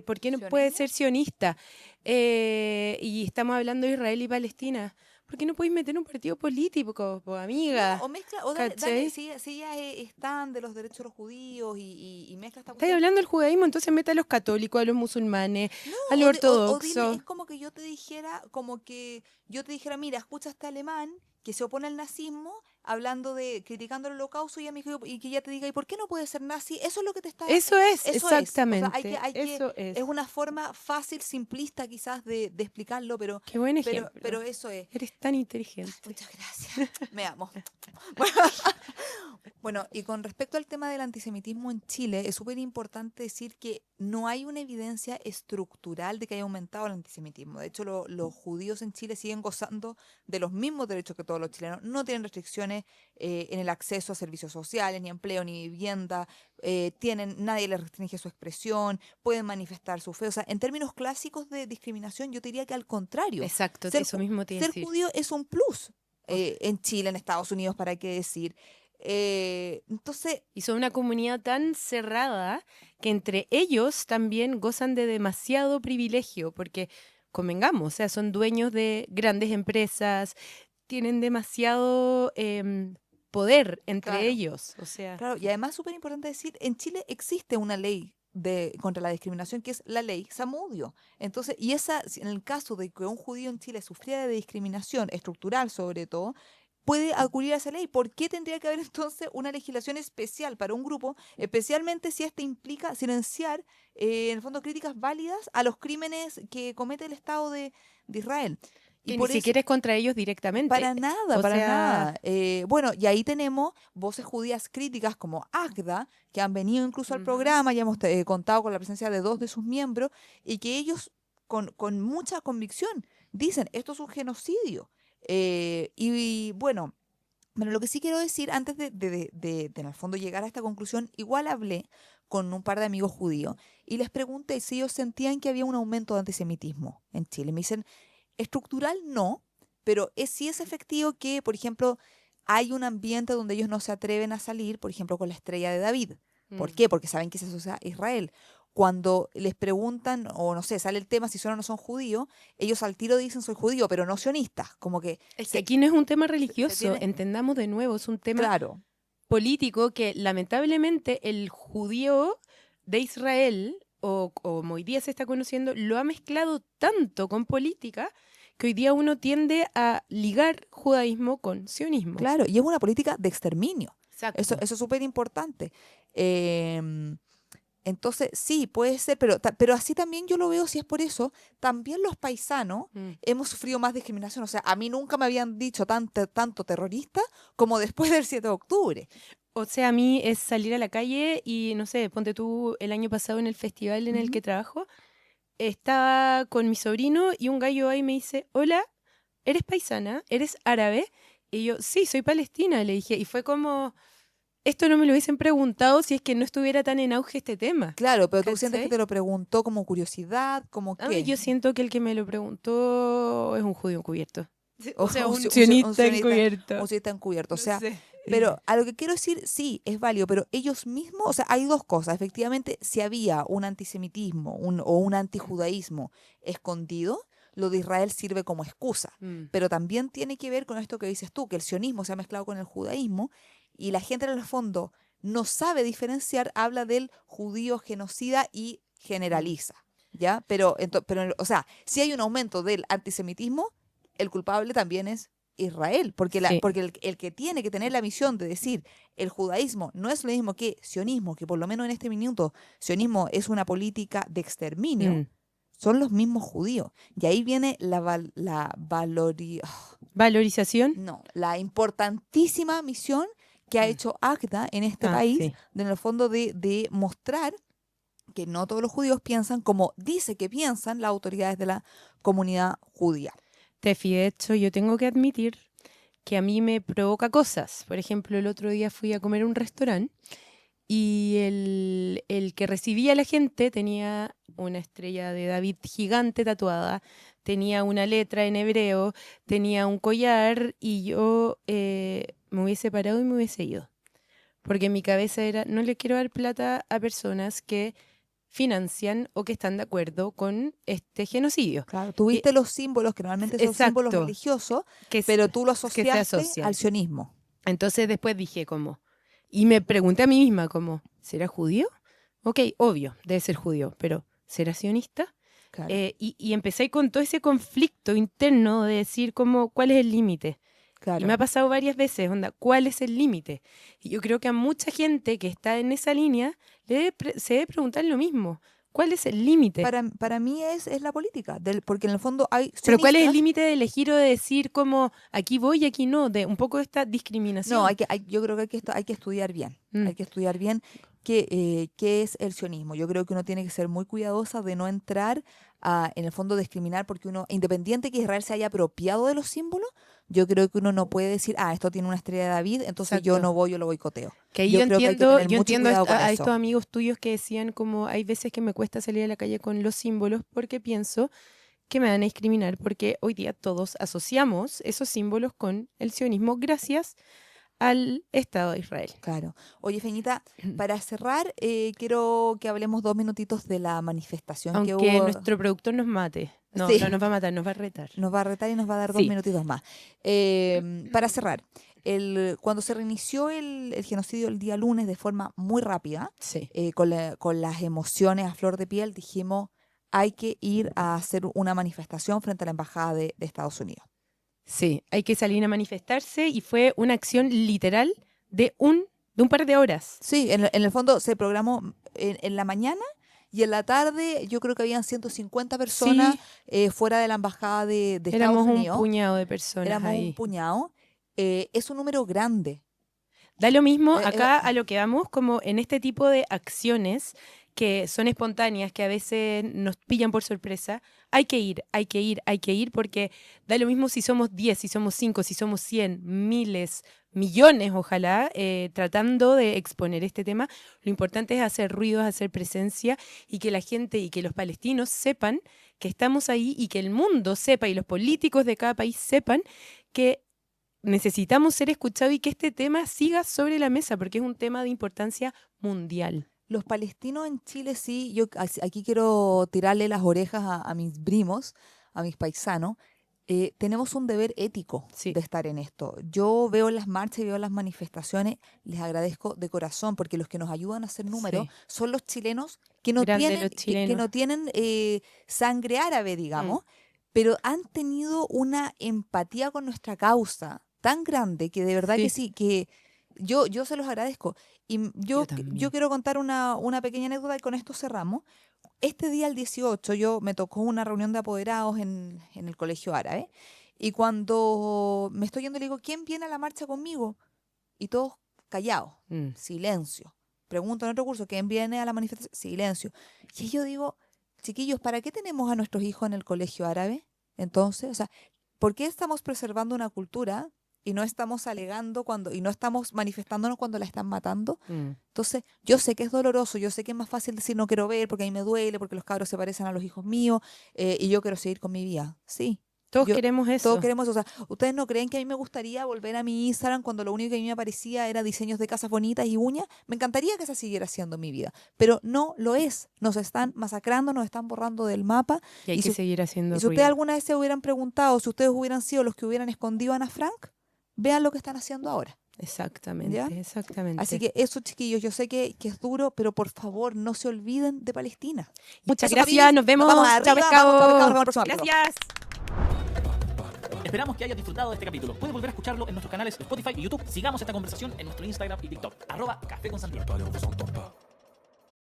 Speaker 3: ¿por qué no puede ser sionista? Y estamos hablando de Israel y Palestina. ¿Por qué no podéis meter un partido político, amiga?
Speaker 2: No, o mezcla, o dale,
Speaker 3: ¿Cachai?
Speaker 2: si ellas están de los derechos de los judíos y mezcla esta
Speaker 3: Estáis
Speaker 2: cuestión.
Speaker 3: hablando del judaísmo, entonces meta a los católicos, a los musulmanes, a los
Speaker 2: O dile,
Speaker 3: ortodoxos.
Speaker 2: es como que yo te dijera, mira, escucha este alemán que se opone al nazismo, criticando el holocausto, y que ella te diga, ¿y por qué no puede ser nazi? Eso es lo que te está...
Speaker 3: Eso es,
Speaker 2: Eso es. O sea,
Speaker 3: exactamente.
Speaker 2: eso
Speaker 3: es.
Speaker 2: es una forma fácil, simplista quizás de explicarlo, pero...
Speaker 3: Qué buen ejemplo.
Speaker 2: Pero eso es.
Speaker 3: Eres tan inteligente.
Speaker 2: Muchas gracias. Me amo. Bueno, y con respecto al tema del antisemitismo en Chile, es súper importante decir que no hay una evidencia estructural de que haya aumentado el antisemitismo. De hecho, los judíos en Chile siguen gozando de los mismos derechos que todos los chilenos. No tienen restricciones en el acceso a servicios sociales, ni empleo, ni vivienda. Nadie les restringe su expresión, pueden manifestar su fe. O sea, en términos clásicos de discriminación, yo te diría que al contrario.
Speaker 3: Exacto, eso mismo te iba a decir.
Speaker 2: Ser judío es un plus. En Chile, en Estados Unidos, ¿para qué decir? Entonces...
Speaker 3: Y son una comunidad tan cerrada que entre ellos también gozan de demasiado privilegio, porque, convengamos, o sea, son dueños de grandes empresas, tienen demasiado poder entre ellos. O sea...
Speaker 2: Claro, y además súper importante decir, en Chile existe una ley contra la discriminación, que es la ley Zamudio. Entonces, y en el caso de que un judío en Chile sufriera de discriminación estructural sobre todo, puede acudir a esa ley. ¿Por qué tendría que haber entonces una legislación especial para un grupo, especialmente si este implica silenciar, en el fondo, críticas válidas a los crímenes que comete el Estado de Israel?
Speaker 3: Y ni siquiera es contra ellos directamente.
Speaker 2: Para nada, nada. Bueno, y ahí tenemos voces judías críticas como Agda, que han venido incluso al programa, ya hemos contado con la presencia de 2 de sus miembros, y que ellos con mucha convicción dicen, esto es un genocidio. Bueno, lo que sí quiero decir, antes de en el fondo llegar a esta conclusión, igual hablé con un par de amigos judíos y les pregunté si ellos sentían que había un aumento de antisemitismo en Chile. Me dicen, estructural no, pero sí es efectivo que, por ejemplo, hay un ambiente donde ellos no se atreven a salir, por ejemplo, con la estrella de David. ¿Por qué? Porque saben que se asocia a Israel. Cuando les preguntan, o no sé, sale el tema si son o no son judíos, ellos al tiro dicen soy judío, pero no sionistas. Como que
Speaker 3: es que aquí no es un tema religioso, entendamos de nuevo, es un tema político que lamentablemente el judío de Israel, o como hoy día se está conociendo, lo ha mezclado tanto con política que hoy día uno tiende a ligar judaísmo con sionismo.
Speaker 2: Claro, y es una política de exterminio.
Speaker 3: Exacto.
Speaker 2: Eso es súper importante. Entonces, sí, puede ser, pero así también yo lo veo, si es por eso, también los paisanos hemos sufrido más discriminación. O sea, a mí nunca me habían dicho tanto terrorista como después del 7 de octubre.
Speaker 3: O sea, a mí es salir a la calle y, no sé, ponte tú, el año pasado en el festival en el que trabajo, estaba con mi sobrino y un gallo ahí me dice, hola, ¿eres paisana? ¿Eres árabe? Y yo, sí, soy palestina, le dije. Y fue como... Esto no me lo hubiesen preguntado si es que no estuviera tan en auge este tema.
Speaker 2: Claro, pero tú sientes que te lo preguntó como curiosidad, como qué.
Speaker 3: Yo siento que el que me lo preguntó es un judío encubierto.
Speaker 2: O sea,
Speaker 3: un sionista encubierto.
Speaker 2: Un sionista encubierto, o sea,
Speaker 3: no sé.
Speaker 2: Pero a lo que quiero decir, sí, es válido, pero ellos mismos, o sea, hay dos cosas. Efectivamente, si había un antisemitismo o un antijudaísmo escondido, lo de Israel sirve como excusa. Pero también tiene que ver con esto que dices tú, que el sionismo se ha mezclado con el judaísmo y la gente en el fondo no sabe diferenciar, habla del judío genocida y generaliza, ¿ya? Pero, o sea, si hay un aumento del antisemitismo, el culpable también es Israel, porque el que tiene que tener la misión de decir el judaísmo no es lo mismo que sionismo, que por lo menos en este minuto sionismo es una política de exterminio, son los mismos judíos. Y ahí viene
Speaker 3: valorización.
Speaker 2: No, la importantísima misión que ha hecho ACTA en este país, en el fondo de mostrar que no todos los judíos piensan como dice que piensan las autoridades de la comunidad judía.
Speaker 3: Tefi, de hecho, yo tengo que admitir que a mí me provoca cosas. Por ejemplo, el otro día fui a comer a un restaurante y el que recibía a la gente tenía una estrella de David gigante tatuada, tenía una letra en hebreo, tenía un collar y yo me hubiese parado y me hubiese ido. Porque en mi cabeza era, no le quiero dar plata a personas que financian o que están de acuerdo con este genocidio.
Speaker 2: Claro, tuviste los símbolos que normalmente son símbolos religiosos, pero tú lo asociaste al sionismo.
Speaker 3: Entonces después dije como, y me pregunté a mí misma como, ¿será judío? Ok, obvio, debe ser judío, pero ¿será sionista? Claro. Y empecé con todo ese conflicto interno de decir como, ¿cuál es el límite?
Speaker 2: Claro.
Speaker 3: Y me ha pasado varias veces, onda, ¿cuál es el límite? Y yo creo que a mucha gente que está en esa línea se debe preguntar lo mismo. ¿Cuál es el límite?
Speaker 2: Para mí es la política, porque en el fondo hay
Speaker 3: Pero ¿cuál es el
Speaker 2: sionistas.
Speaker 3: límite de elegir o de decir como aquí voy y aquí no? De un poco de esta discriminación.
Speaker 2: No, yo creo que hay que estudiar bien.
Speaker 3: Mm.
Speaker 2: Hay que estudiar bien qué es el sionismo. Yo creo que uno tiene que ser muy cuidadosa de no entrar a, en el fondo, discriminar, porque uno, independiente que Israel se haya apropiado de los símbolos, yo creo que uno no puede decir, esto tiene una estrella de David, entonces yo
Speaker 3: Exacto.
Speaker 2: no voy, yo lo boicoteo.
Speaker 3: Que ahí
Speaker 2: yo
Speaker 3: yo
Speaker 2: creo que hay que
Speaker 3: entiendo,
Speaker 2: tener
Speaker 3: yo
Speaker 2: mucho
Speaker 3: entiendo
Speaker 2: cuidado con
Speaker 3: a
Speaker 2: eso.
Speaker 3: estos amigos tuyos que decían como hay veces que me cuesta salir a la calle con los símbolos porque pienso que me van a discriminar porque hoy día todos asociamos esos símbolos con el sionismo gracias al Estado de Israel.
Speaker 2: Claro. Oye, Feñita, para cerrar, quiero que hablemos 2 minutitos de la manifestación que
Speaker 3: Aunque
Speaker 2: hubo.
Speaker 3: nuestro productor nos mate. No,
Speaker 2: Sí.
Speaker 3: no nos va a matar, nos va a retar.
Speaker 2: Nos va a retar y nos va a dar 2
Speaker 3: Sí.
Speaker 2: minutitos más. Para cerrar, cuando se reinició el genocidio el día lunes de forma muy rápida,
Speaker 3: Sí.
Speaker 2: con las emociones a flor de piel, dijimos, hay que ir a hacer una manifestación frente a la Embajada de Estados Unidos.
Speaker 3: Sí, hay que salir a manifestarse y fue una acción literal de un par de horas.
Speaker 2: Sí, en el fondo se programó en la mañana y en la tarde yo creo que habían 150 personas fuera de la Embajada de Estados
Speaker 3: Éramos
Speaker 2: Unidos.
Speaker 3: un puñado de personas
Speaker 2: Éramos
Speaker 3: ahí.
Speaker 2: un puñado. Es un número grande.
Speaker 3: Da lo mismo
Speaker 2: Eh,
Speaker 3: acá a lo que vamos como en este tipo de acciones que son espontáneas, que a veces nos pillan por sorpresa. Hay que ir, hay que ir, hay que ir, porque da lo mismo si somos 10, si somos 5, si somos 100, miles, millones, ojalá, tratando de exponer este tema. Lo importante es hacer ruidos, hacer presencia y que la gente y que los palestinos sepan que estamos ahí y que el mundo sepa y los políticos de cada país sepan que necesitamos ser escuchados y que este tema siga sobre la mesa porque es un tema de importancia mundial.
Speaker 2: Los palestinos en Chile sí, yo aquí quiero tirarle las orejas a mis primos, a mis paisanos. Tenemos un deber ético
Speaker 3: Sí.
Speaker 2: de estar en esto. Yo veo las marchas y veo las manifestaciones, les agradezco de corazón porque los que nos ayudan a hacer números
Speaker 3: Sí.
Speaker 2: son los chilenos que no
Speaker 3: Grande
Speaker 2: tienen,
Speaker 3: los chilenos.
Speaker 2: que no tienen sangre árabe, digamos, pero han tenido una empatía con nuestra causa tan grande que de verdad que sí, que yo se los agradezco. Y
Speaker 3: Yo también.
Speaker 2: yo quiero contar una pequeña anécdota y con esto cerramos. Este día, el 18, me tocó una reunión de apoderados en el colegio árabe. Y cuando me estoy yendo, le digo, ¿quién viene a la marcha conmigo? Y todos callados, silencio. Pregunto en otro curso, ¿quién viene a la manifestación? Silencio. Y yo digo, chiquillos, ¿para qué tenemos a nuestros hijos en el colegio árabe? Entonces, o sea, ¿por qué estamos preservando una cultura y no estamos alegando y no estamos manifestándonos cuando la están matando? Entonces, yo sé que es doloroso, yo sé que es más fácil decir no quiero ver porque a mí me duele, porque los cabros se parecen a los hijos míos y yo quiero seguir con mi vida. Sí.
Speaker 3: Todos queremos eso.
Speaker 2: Todos queremos eso. O sea, ¿ustedes no creen que a mí me gustaría volver a mi Instagram cuando lo único que a mí me aparecía era diseños de casas bonitas y uñas? Me encantaría que esa siguiera siendo mi vida, pero no lo es. Nos están masacrando, nos están borrando del mapa.
Speaker 3: Y hay que seguir haciendo
Speaker 2: Y si ustedes
Speaker 3: ruido.
Speaker 2: alguna vez se hubieran preguntado si ustedes hubieran sido los que hubieran escondido a Ana Frank, vean lo que están haciendo ahora.
Speaker 3: Exactamente,
Speaker 2: ¿Ya?
Speaker 3: exactamente.
Speaker 2: Así que eso, chiquillos, yo sé que es duro, pero por favor no se olviden de Palestina.
Speaker 3: Muchas
Speaker 2: Eso,
Speaker 3: gracias,
Speaker 2: Fabi.
Speaker 3: nos vemos.
Speaker 2: Nos vamos arriba,
Speaker 3: Chao, pescado.
Speaker 2: vamos, chao, pescado, nos vemos el próximo capítulo.
Speaker 3: Gracias.
Speaker 1: Esperamos que hayas disfrutado de este capítulo. Puedes volver a escucharlo en nuestros canales de Spotify y YouTube. Sigamos esta conversación en nuestro Instagram y TikTok. @Café con Santiago.